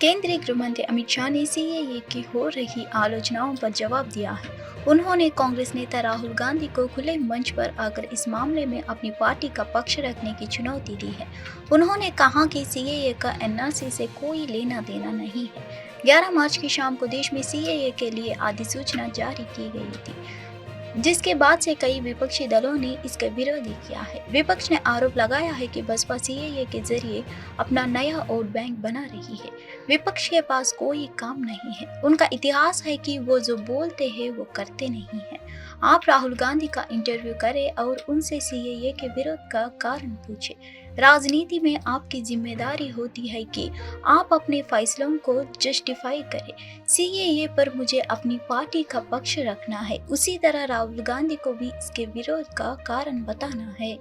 केंद्रीय गृह मंत्री अमित शाह ने सीएए की हो रही आलोचनाओं पर जवाब दिया है। उन्होंने कांग्रेस नेता राहुल गांधी को खुले मंच पर आकर इस मामले में अपनी पार्टी का पक्ष रखने की चुनौती दी है। उन्होंने कहा कि सीएए का एनआरसी से कोई लेना देना नहीं है। 11 मार्च की शाम को देश में सीएए के लिए अधिसूचना जारी की गई थी, जिसके बाद से कई विपक्षी दलों ने इसका विरोध किया है। विपक्ष ने आरोप लगाया है कि बसपा सीएए के जरिए अपना नया वोट बैंक बना रही है। विपक्ष के पास कोई काम नहीं है। उनका इतिहास है कि वो जो बोलते हैं वो करते नहीं है। आप राहुल गांधी का इंटरव्यू करें और उनसे सीएए के विरोध का कारण पूछें। राजनीति में आपकी जिम्मेदारी होती है कि आप अपने फैसलों को जस्टिफाई करें। सीएए पर मुझे अपनी पार्टी का पक्ष रखना है, उसी तरह राहुल गांधी को भी इसके विरोध का कारण बताना है।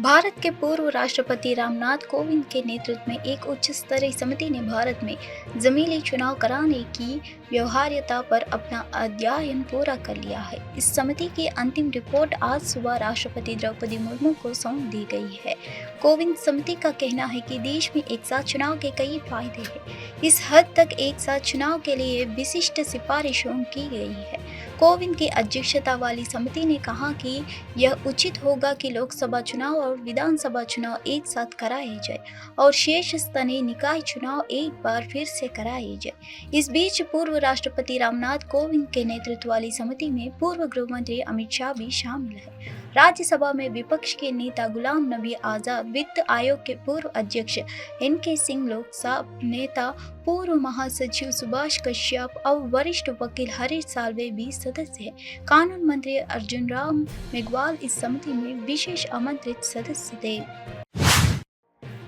भारत के पूर्व राष्ट्रपति रामनाथ कोविंद के नेतृत्व में एक उच्च स्तरीय समिति ने भारत में जमीली चुनाव कराने की व्यवहार्यता पर अपना अध्ययन पूरा कर लिया है। इस समिति की अंतिम रिपोर्ट आज सुबह राष्ट्रपति द्रौपदी मुर्मू को सौंप दी गई है। कोविंद समिति का कहना है कि देश में एक साथ चुनाव के कई फायदे हैं। इस हद तक एक साथ चुनाव के लिए विशिष्ट सिफारिशों की गई है। कोविंद की अध्यक्षता वाली समिति ने कहा कि यह उचित होगा कि लोकसभा चुनाव और विधानसभा चुनाव एक साथ कराए जाए और शेष स्थानीय निकाय चुनाव एक बार फिर से कराए जाए। इस बीच पूर्व राष्ट्रपति रामनाथ कोविंद के नेतृत्व वाली समिति में पूर्व गृह मंत्री अमित शाह भी शामिल है। राज्यसभा में विपक्ष के नेता गुलाम नबी आजाद, वित्त आयोग के पूर्व अध्यक्ष एनके सिंह, लोकसभा नेता पूर्व महासचिव सुभाष कश्यप और वरिष्ठ वकील हरीश साल्वे भी सदस्य हैं। कानून मंत्री अर्जुन राम मेघवाल इस समिति में विशेष आमंत्रित सदस्य थे।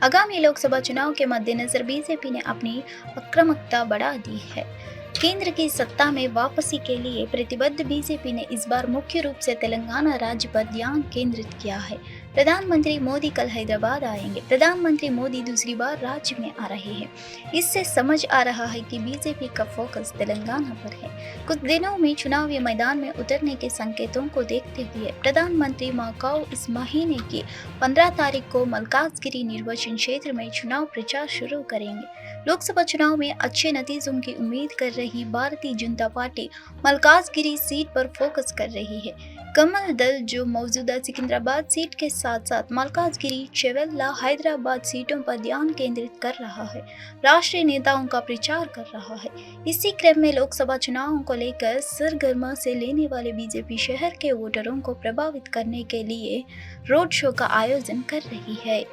आगामी लोकसभा चुनाव के मद्देनजर बीजेपी ने अपनी आक्रामकता बढ़ा दी है। केंद्र की सत्ता में वापसी के लिए प्रतिबद्ध बीजेपी ने इस बार मुख्य रूप से तेलंगाना राज्य पर ध्यान केंद्रित किया है। प्रधानमंत्री मोदी कल हैदराबाद आएंगे। प्रधानमंत्री मोदी दूसरी बार राज्य में आ रहे हैं। इससे समझ आ रहा है कि बीजेपी का फोकस तेलंगाना पर है। कुछ दिनों में चुनावी मैदान में उतरने के संकेतों को देखते हुए प्रधानमंत्री माकाओ इस महीने की 15 तारीख को मल्काजगिरी निर्वाचन क्षेत्र में चुनाव प्रचार शुरू करेंगे। लोकसभा चुनाव में अच्छे नतीजों की उम्मीद कर रही भारतीय जनता पार्टी मल्काजगिरी सीट पर फोकस कर रही है। कमल दल जो मौजूदा सिकंदराबाद सीट के साथ साथ मल्काजगिरी, चेवेल्ला, हैदराबाद सीटों पर ध्यान केंद्रित कर रहा है, राष्ट्रीय नेताओं का प्रचार कर रहा है। इसी क्रम में लोकसभा चुनावों को लेकर सरगर्मा से लेने वाले बीजेपी शहर के वोटरों को प्रभावित करने के लिए रोड शो का आयोजन कर रही है।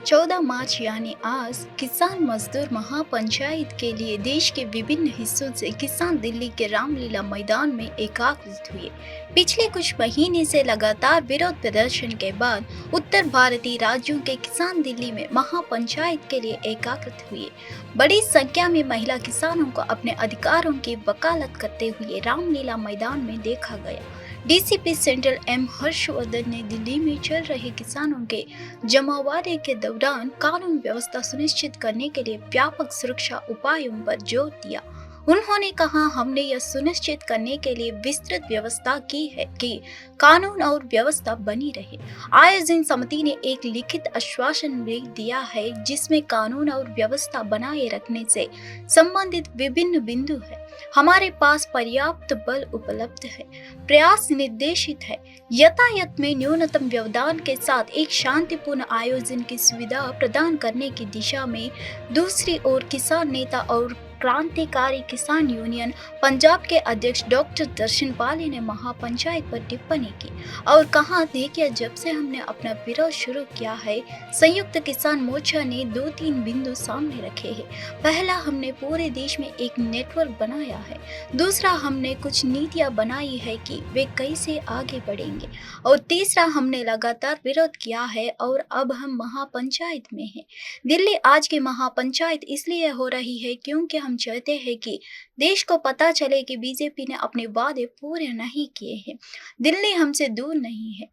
14 मार्च यानी आज किसान मजदूर महापंचायत के लिए देश के विभिन्न हिस्सों से किसान दिल्ली के रामलीला मैदान में एकत्रित हुए। पिछले कुछ महीने से लगातार विरोध प्रदर्शन के बाद उत्तर भारतीय राज्यों के किसान दिल्ली में महापंचायत के लिए एकत्रित हुए। बड़ी संख्या में महिला किसानों को अपने अधिकारों की वकालत करते हुए रामलीला मैदान में देखा गया। डीसीपी सेंट्रल एम हर्षवर्धन ने दिल्ली में चल रहे किसानों के जमावड़े के दौरान कानून व्यवस्था सुनिश्चित करने के लिए व्यापक सुरक्षा उपायों पर जोर दिया। उन्होंने कहा, हमने यह सुनिश्चित करने के लिए विस्तृत व्यवस्था की है कि कानून और व्यवस्था बनी रहे। आयोजन समिति ने एक लिखित आश्वासन भी दिया है जिसमें कानून और व्यवस्था बनाए रखने से संबंधित विभिन्न बिंदु है। हमारे पास पर्याप्त बल उपलब्ध है, प्रयास निर्देशित है, यातायात में न्यूनतम व्यवधान के साथ एक शांतिपूर्ण आयोजन की सुविधा प्रदान करने की दिशा में। दूसरी ओर किसान नेता और क्रांतिकारी किसान यूनियन पंजाब के अध्यक्ष डॉक्टर दर्शन पाली ने महापंचायत पर टिप्पणी की और कहा, देखिए, जब से हमने अपना विरोध शुरू किया है, संयुक्त किसान मोर्चा ने 2-3 बिंदु सामने रखे हैं। पहला, हमने पूरे देश में एक नेटवर्क बनाया है। दूसरा, हमने कुछ नीतियां बनाई है कि वे कैसे आगे बढ़ेंगे। और तीसरा, हमने लगातार विरोध किया है और अब हम महापंचायत में हैं। दिल्ली आज की महापंचायत इसलिए हो रही है क्योंकि हम चाहते हैं कि देश को पता चले कि बीजेपी ने अपने वादे पूरे नहीं किए हैं। दिल्ली हमसे दूर नहीं है,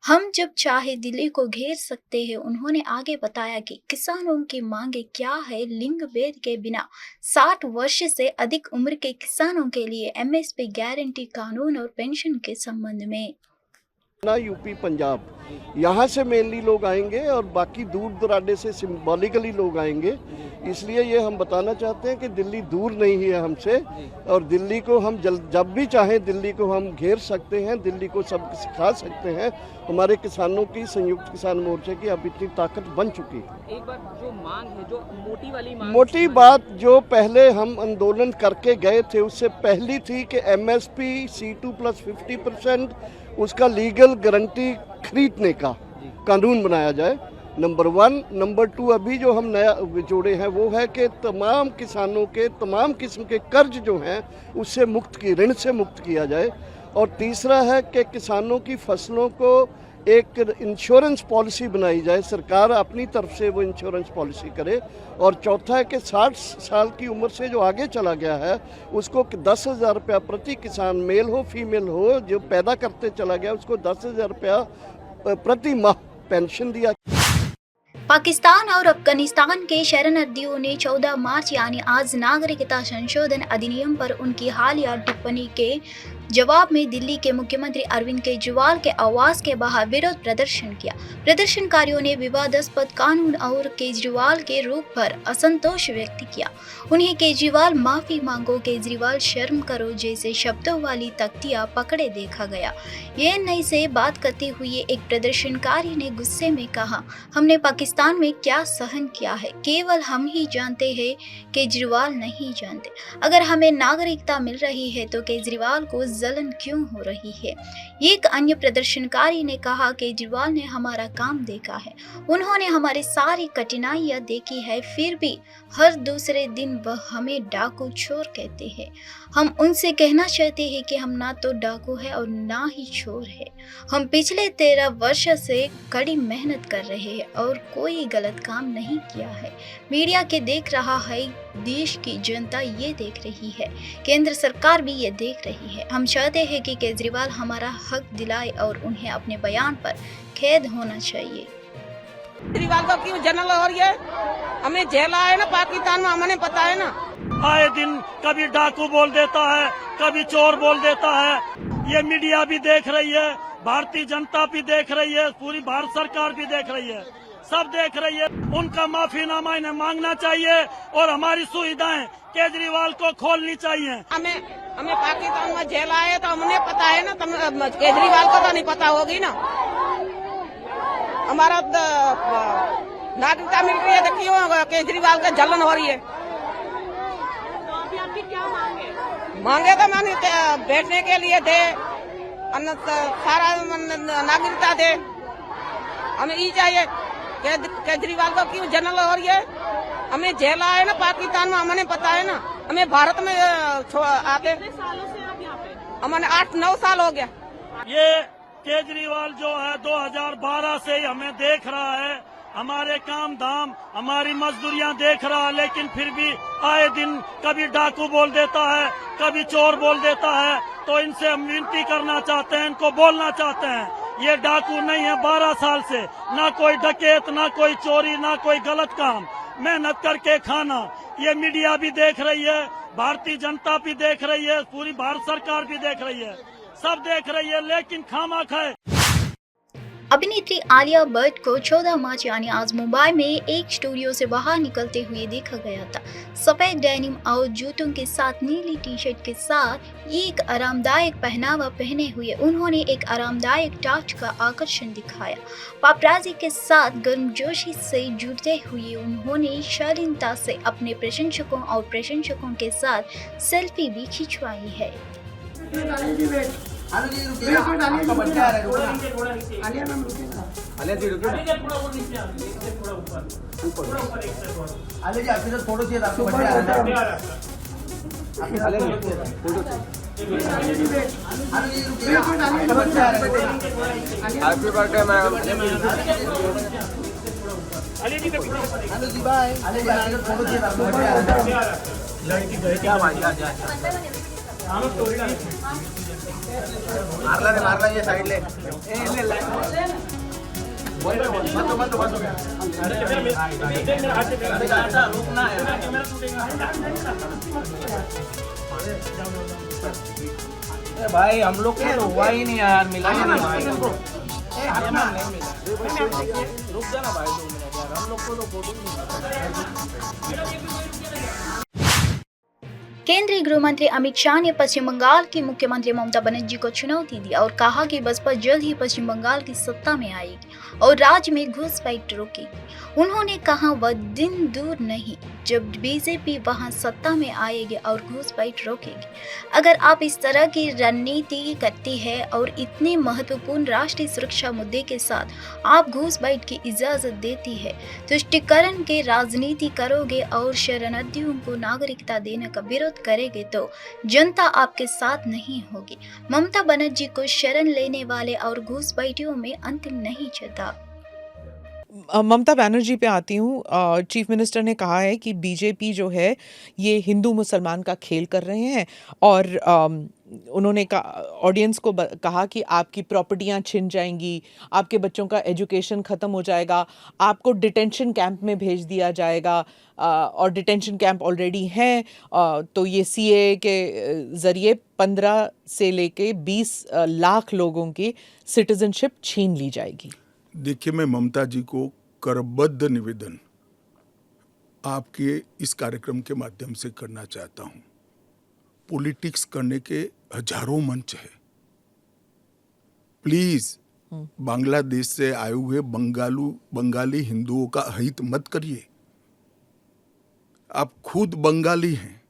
हम जब चाहे दिल्ली को घेर सकते हैं। उन्होंने आगे बताया कि किसानों की मांगे क्या है। लिंग भेद के बिना 60 वर्ष से अधिक उम्र के किसानों के लिए एमएसपी गारंटी कानून और पेंशन के संबंध में। ना यूपी पंजाब, यहाँ से मेनली लोग आएंगे और बाकी दूर दराडे से सिंबॉलिकली लोग आएंगे। इसलिए ये हम बताना चाहते हैं कि दिल्ली दूर नहीं है हमसे और दिल्ली को हम जब भी चाहें दिल्ली को हम घेर सकते हैं, दिल्ली को सब सिखा सकते हैं। हमारे किसानों की संयुक्त किसान मोर्चे की अब इतनी ताकत बन चुकी है। एक बार जो मांग है, जो मोटी वाली मांग, मोटी बात जो पहले हम आंदोलन करके गए थे उससे पहली थी कि MSP C2 + 50% उसका लीगल गारंटी खरीदने का कानून बनाया जाए, नंबर 1। नंबर 2 अभी जो हम नया जोड़े हैं वो है कि तमाम किसानों के तमाम किस्म के कर्ज जो हैं उससे ऋण से मुक्त किया जाए। और तीसरा है कि किसानों की फसलों को एक इंश्योरेंस पॉलिसी बनाई जाए, सरकार अपनी तरफ से वो इंश्योरेंस पॉलिसी करे। और चौथा है कि 60 साल की उम्र से जो आगे चला गया है उसको 10,000 रुपया प्रति किसान, मेल हो फीमेल हो, जो पैदा करते चला गया उसको 10,000 रुपया प्रति माह पेंशन दिया। पाकिस्तान और अफगानिस्तान के शरणार्थियों ने 14 मार्च यानी आज नागरिकता संशोधन अधिनियम पर उनकी हालिया टिप्पणी के जवाब में दिल्ली के मुख्यमंत्री अरविंद केजरीवाल के आवास के बाहर विरोध प्रदर्शन किया। प्रदर्शनकारियों ने विवादास्पद कानून और केजरीवाल के रूप पर असंतोष व्यक्त किया। उन्हें केजरीवाल माफी मांगो, केजरीवाल शर्म करो जैसे शब्दों वाली तख्तियां पकड़े देखा गया। ANI से बात करते हुए एक प्रदर्शनकारी ने गुस्से में कहा, हमने पाकिस्तान में क्या सहन किया है केवल हम ही जानते हैं, केजरीवाल नहीं जानते। अगर हमें नागरिकता मिल रही है तो केजरीवाल को जलन क्यों हो रही है। एक अन्य प्रदर्शनकारी ने कहा, केजरीवाल ने हमारा काम देखा है, उन्होंने हमारी सारी कठिनाइयां देखी है, फिर भी हर दूसरे दिन वह हमें डाकू चोर कहते हैं। हम उनसे कहना चाहते हैं कि हम ना तो डाकू है और ना ही चोर है। हम पिछले 13 वर्ष से कड़ी मेहनत कर रहे हैं और कोई गलत काम नहीं किया है। मीडिया के देख रहा है, देश की जनता ये देख रही है, केंद्र सरकार भी ये देख रही है। हम चाहते हैं कि केजरीवाल हमारा हक दिलाए और उन्हें अपने बयान पर खेद होना चाहिए। केजरीवाल को क्यों जनरल हो रही है? हमें जेल आए ना पाकिस्तान में, हमें पता है ना। आए दिन कभी डाकू बोल देता है, कभी चोर बोल देता है। ये मीडिया भी देख रही है, भारतीय जनता भी देख रही है, पूरी भारत सरकार भी देख रही है, सब देख रही है। उनका माफीनामा इन्हें मांगना चाहिए और हमारी सुविधाएं केजरीवाल को खोलनी चाहिए। हमें पाकिस्तान में जेल आए तो हमने पता है ना, केजरीवाल को तो नहीं पता होगी ना। हमारा नागरिकता मिल रही है तो क्यों केजरीवाल का जलन हो रही है? तो अभी आपकी क्या मांगे तो मांगे बैठने के लिए थे, सारा नागरिकता थे। हमें ये चाहिए, केजरीवाल को क्यों जनरल हो रही है? हमें जेल आए ना पाकिस्तान में, हमें पता है ना। हमें भारत में आते कितने सालों से आप यहाँ पे? हमें 8-9 साल हो गया। ये केजरीवाल जो है 2012 से ही हमें देख रहा है, हमारे काम धाम, हमारी मजदूरियां देख रहा है, लेकिन फिर भी आए दिन कभी डाकू बोल देता है, कभी चोर बोल देता है। तो इनसे हम विनती करना चाहते हैं, इनको बोलना चाहते हैं, ये डाकू नहीं है। 12 साल से ना कोई डकैत, ना कोई चोरी, ना कोई गलत काम, मेहनत करके खाना। ये मीडिया भी देख रही है, भारतीय जनता भी देख रही है, पूरी भारत सरकार भी देख रही है, सब देख रही है, लेकिन खामख है। अभिनेत्री आलिया भट्ट को 14 मार्च यानी आज मुंबई में एक स्टूडियो से बाहर निकलते हुए देखा गया था। सफेद डेनिम और जूतों के साथ नीली टी-शर्ट के साथ एक आरामदायक पहनावा पहने हुए उन्होंने एक आरामदायक टच का आकर्षण दिखाया। पापराजी के साथ गर्मजोशी से जुड़ते हुए उन्होंने शालीनता से अपने प्रशंसकों के साथ सेल्फी भी खिंचवाई है। आपका बच्चा आ रहा है, आलिया मैम रुकेगा, आलिया जी रुकिए, आलिया जी आपके साथ फोटो चाहिए, आपका बच्चा आ रहा है, आलिया जी रुकिए, फोटो चाहिए, आलिया जी रुकिए, आपका बच्चा आ रहा है, हैप्पी बर्थडे मैम, आलिया जी बाय, आलिया जी आपके साथ फोटो चाहिए, आपका बच्चा आ रहा है, लड़की गए क्या भाई मारला ये साइड ले मत हो गया रुकना है। भाई हम लोग को तो हुआ ही नहीं यार, मिला ही नहीं भाई। नहीं मिला। रुक जाना भाई 2 मिनट यार, हम लोग को तो फोटो नहीं मिला। केंद्रीय गृह मंत्री अमित शाह ने पश्चिम बंगाल की मुख्यमंत्री ममता बनर्जी को चुनौती दी और कहा कि बसपा जल्द ही पश्चिम बंगाल की सत्ता में आएगी और राज्य में घुसपैठ रोकेगी। उन्होंने कहा वह दिन दूर नहीं जब बीजेपी वहां सत्ता में आएगी और घुसपैठ रोकेगी। अगर आप इस तरह की रणनीति करती है और इतने महत्वपूर्ण राष्ट्रीय सुरक्षा मुद्दे के साथ आप घुसपैठ की इजाजत देती है, तुष्टीकरण के राजनीति करोगे और शरणार्थियों को नागरिकता देने का विरोध करेंगे तो जनता आपके साथ नहीं होगी। ममता बनर्जी को शरण लेने वाले और घुसपैठियों में अंतिम नहीं चलता। ममता बनर्जी पे आती हूँ। चीफ मिनिस्टर ने कहा है कि बीजेपी जो है ये हिंदू मुसलमान का खेल कर रहे हैं और उन्होंने ऑडियंस को कहा कि आपकी प्रॉपर्टियां छिन जाएंगी, आपके बच्चों का एजुकेशन ख़त्म हो जाएगा, आपको डिटेंशन कैंप में भेज दिया जाएगा और डिटेंशन कैंप ऑलरेडी हैं। तो ये सीए के ज़रिए 15 से लेके 20 लाख लोगों की सिटीजनशिप छीन ली जाएगी। देखिए, मैं ममता जी को करबद्ध निवेदन आपके इस कार्यक्रम के माध्यम से करना चाहता हूं। पॉलिटिक्स करने के हजारों मंच है, प्लीज बांग्लादेश से आए हुए बंगाली हिंदुओं का हित मत करिए। आप खुद बंगाली हैं।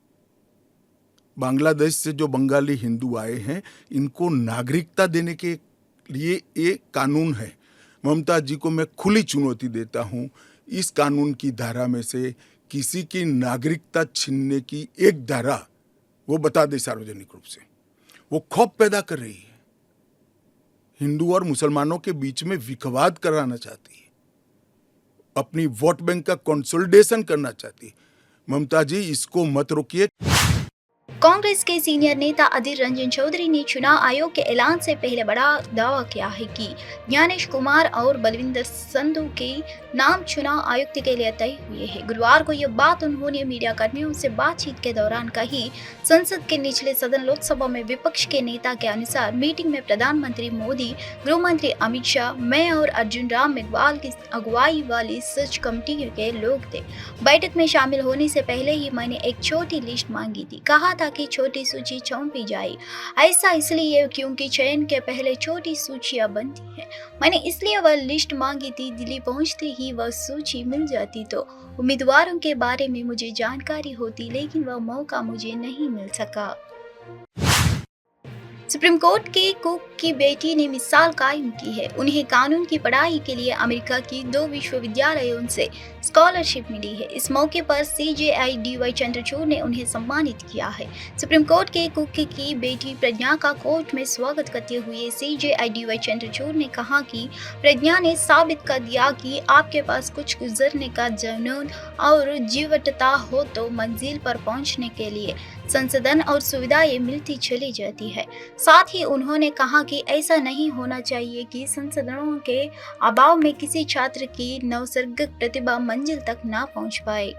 बांग्लादेश से जो बंगाली हिंदू आए हैं, इनको नागरिकता देने के लिए एक कानून है। ममता जी को मैं खुली चुनौती देता हूं, इस कानून की धारा में से किसी की नागरिकता छीनने की एक धारा वो बता दे सार्वजनिक रूप से। वो खौफ पैदा कर रही है, हिंदू और मुसलमानों के बीच में विखवाद कराना चाहती है, अपनी वोट बैंक का कंसोलिडेशन करना चाहती है। ममता जी, इसको मत रोकिए। कांग्रेस के सीनियर नेता अधीर रंजन चौधरी ने चुनाव आयोग के ऐलान से पहले बड़ा दावा किया है कि ज्ञानेश कुमार और बलविंदर संधू के नाम चुनाव आयुक्त के लिए तय हुए हैं। गुरुवार को यह बात उन्होंने मीडिया कर्मियों से बातचीत के दौरान कही। संसद के निचले सदन लोकसभा में विपक्ष के नेता के अनुसार मीटिंग में प्रधानमंत्री मोदी, गृह मंत्री अमित शाह, मैं और अर्जुन राम मेघवाल की अगुवाई वाली सर्च कमेटी के लोग थे। बैठक में शामिल होने से पहले ही मैंने एक छोटी लिस्ट मांगी थी। कहा था की छोटी सूची सौंपी जाए। ऐसा इसलिए क्योंकि चयन के पहले छोटी सूचियां बनती हैं। मैंने इसलिए वह लिस्ट मांगी थी। दिल्ली पहुंचते ही वह सूची मिल जाती तो उम्मीदवारों के बारे में मुझे जानकारी होती, लेकिन वह मौका मुझे नहीं मिल सका। सुप्रीम कोर्ट के कुक की बेटी ने मिसाल कायम की है। उन्हें कानून की पढ़ाई के लिए अमेरिका की 2 विश्वविद्यालयों से स्कॉलरशिप मिली है। इस मौके पर CJI चंद्रचूड़ ने उन्हें सम्मानित किया है। सुप्रीम कोर्ट के कुक की बेटी प्रज्ञा का कोर्ट में स्वागत करते हुए CJI चंद्रचूड़ ने कहा कि प्रज्ञा ने साबित कर दिया कि आपके पास कुछ गुजरने का जुनून और जीवटता हो तो मंजिल पर पहुंचने के लिए संसाधन और सुविधाएं मिलती चली जाती है। साथ ही उन्होंने कहा कि ऐसा नहीं होना चाहिए कि संसाधनों के अभाव में किसी छात्र की नैसर्गिक प्रतिभा मंजिल तक ना पहुंच पाए।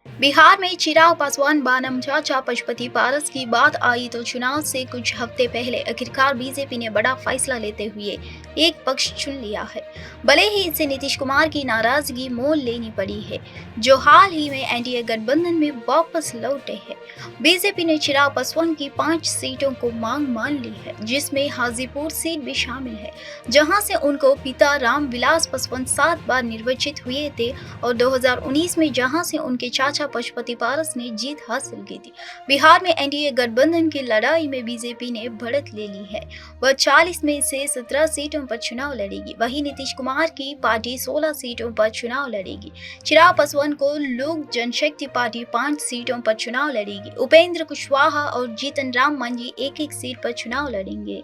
बिहार में चिराग पासवान बनाम चाचा पशुपति पारस की बात आई तो चुनाव से कुछ हफ्ते पहले आखिरकार बीजेपी ने बड़ा फैसला लेते हुए एक पक्ष चुन लिया है। भले ही इससे नीतीश कुमार की नाराजगी मोल लेनी पड़ी है, जो हाल ही में एनडीए गठबंधन में वापस लौटे हैं। बीजेपी ने चिराग पासवान की 5 सीटों को मांग मान ली है, जिसमें हाजीपुर सीट भी शामिल है, जहां से उनको पिता रामविलास पासवान 7 बार निर्वाचित हुए थे और 2019 में जहां से उनके चाचा पशुपति पारस ने जीत हासिल की थी। बिहार में एनडीए गठबंधन की लड़ाई में बीजेपी ने बढ़त ले ली है। वह 40 में से 17 सीटों पर चुनाव लड़ेगी। वहीं नीतीश कुमार की पार्टी 16 सीटों पर चुनाव लड़ेगी। चिराग पासवान को लोक जनशक्ति पार्टी 5 सीटों पर चुनाव लड़ेगी। उपेंद्र कुशवाहा और जीतन राम मांझी 1-1 सीट पर चुनाव लड़ेंगे।